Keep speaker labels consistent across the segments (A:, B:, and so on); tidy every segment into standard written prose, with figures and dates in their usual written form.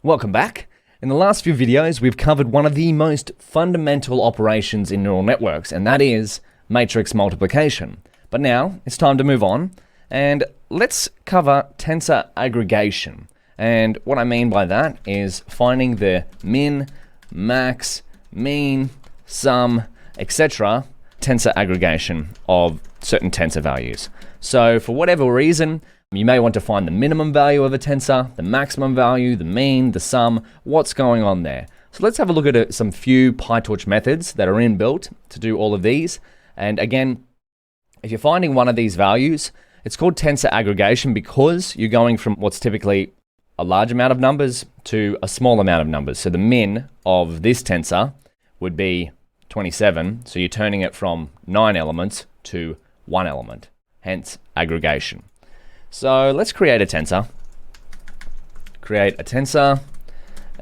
A: Welcome back. In the last few videos, we've covered one of the most fundamental operations in neural networks, and that is matrix multiplication. But now it's time to move on, and let's cover tensor aggregation. And what I mean by that is finding the min, max, mean, sum, etc. tensor aggregation of certain tensor values. So for whatever reason, you may want to find the minimum value of a tensor, the maximum value, the mean, the sum, what's going on there. So let's have a look at some few PyTorch methods that are inbuilt to do all of these. And again, if you're finding one of these values, it's called tensor aggregation because you're going from what's typically a large amount of numbers to a small amount of numbers. So the min of this tensor would be 27. So you're turning it from 9 elements to 1 element, hence aggregation. So let's create a tensor. Create a tensor,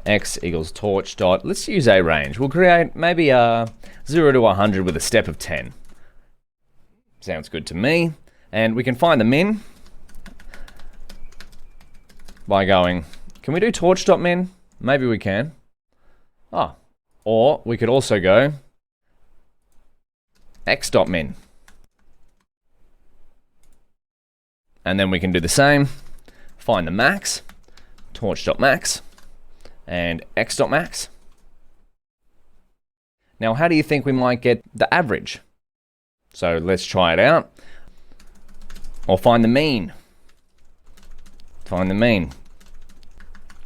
A: x equals torch dot, let's use a range. We'll create maybe a 0 to 100 with a step of 10. Sounds good to me. And we can find the min by going, can we do torch dot min? Maybe we can. Or we could also go x dot min. And then we can do the same, find the max, torch.max, and x.max. Now, how do you think we might get the average? So let's try it out. Or find the mean. Find the mean.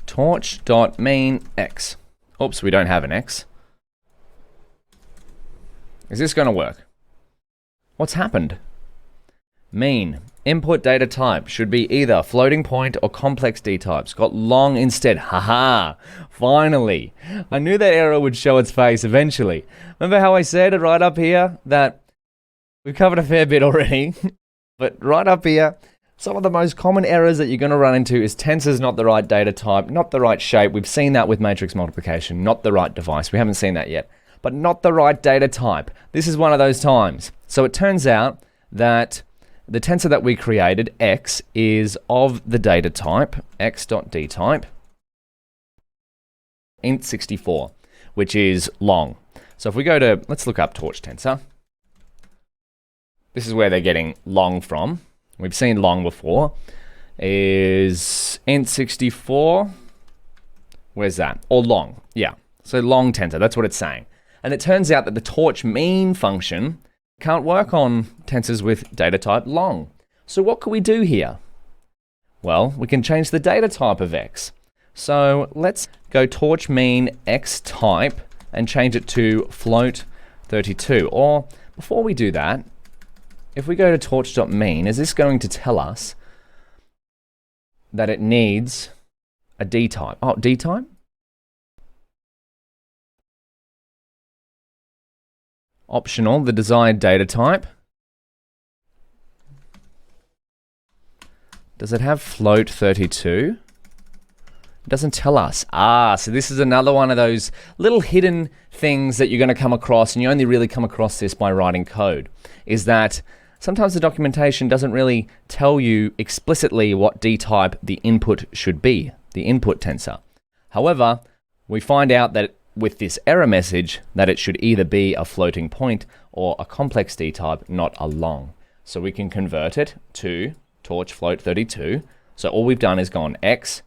A: Torch.mean x. Oops, we don't have an x. Is this going to work? What's happened? Mean. Input data type should be either floating point or complex D types. Got long instead. Haha! Finally! I knew that error would show its face eventually. Remember how I said right up here that we've covered a fair bit already? But right up here, some of the most common errors that you're going to run into is tensors not the right data type, not the right shape. We've seen that with matrix multiplication, not the right device. We haven't seen that yet. But not the right data type. This is one of those times. So it turns out that the tensor that we created, x, is of the data type, x.dtype, int64, which is long. So if we go to, let's look up torch tensor. This is where they're getting long from. We've seen long before. Is int64, where's that? Or long, yeah. So long tensor, that's what it's saying. And it turns out that the torch mean function can't work on tensors with data type long. So what can we do here? Well, we can change the data type of x. So let's go torch mean x type and change it to float 32. Or before we do that, if we go to torch.mean, is this going to tell us that it needs a d type? Oh, d type? Optional, the desired data type. Does it have float 32? It doesn't tell us. So this is another one of those little hidden things that you're going to come across, and you only really come across this by writing code, is that sometimes the documentation doesn't really tell you explicitly what D type the input should be, the input tensor. However, we find out that with this error message that it should either be a floating point or a complex D type, not a long. So we can convert it to torch float 32. So all we've done is gone x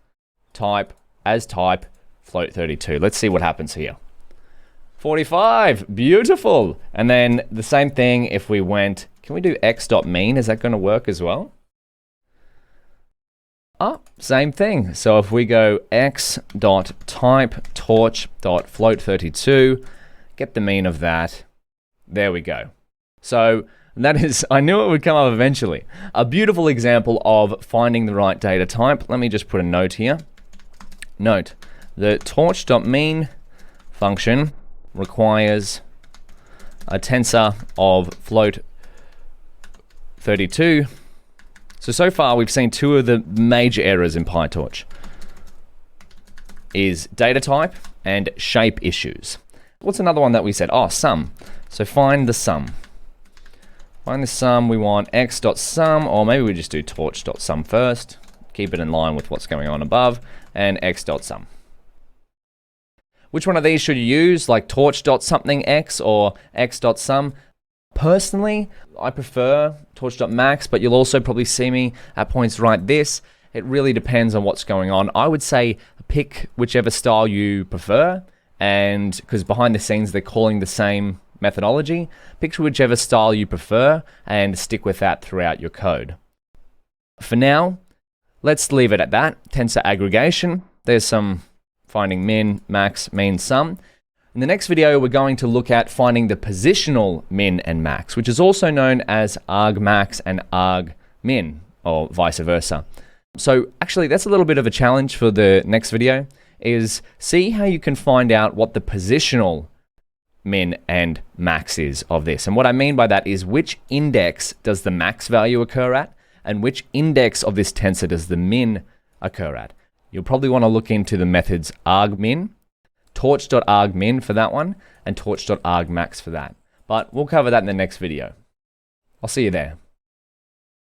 A: type as type float 32. Let's see what happens here. 45, beautiful. And then the same thing if we went, can we do x.mean? Is that going to work as well? Same thing. So if we go x.type torch.float 32, get the mean of that. There we go. So that is, I knew it would come up eventually. A beautiful example of finding the right data type. Let me just put a note here. Note, the torch.mean function requires a tensor of float 32. So far we've seen two of the major errors in PyTorch is data type and shape issues. What's another one that we said? Sum. So find the sum. Find the sum, we want x.sum, or maybe we just do torch.sum first. Keep it in line with what's going on above, and x.sum. Which one of these should you use, like torch.something_x or x.sum? Personally, I prefer torch.max, but you'll also probably see me at points write this. It really depends on what's going on. I would say pick whichever style you prefer, and because behind the scenes they're calling the same methodology, pick whichever style you prefer and stick with that throughout your code. For now, let's leave it at that. Tensor aggregation. There's some finding min, max, mean, sum. In the next video, we're going to look at finding the positional min and max, which is also known as argmax and argmin, or vice versa. So actually, that's a little bit of a challenge for the next video, is see how you can find out what the positional min and max is of this. And what I mean by that is which index does the max value occur at, and which index of this tensor does the min occur at. You'll probably want to look into the methods argmin, torch.argmin for that one, and torch.argmax for that. But we'll cover that in the next video. I'll see you there.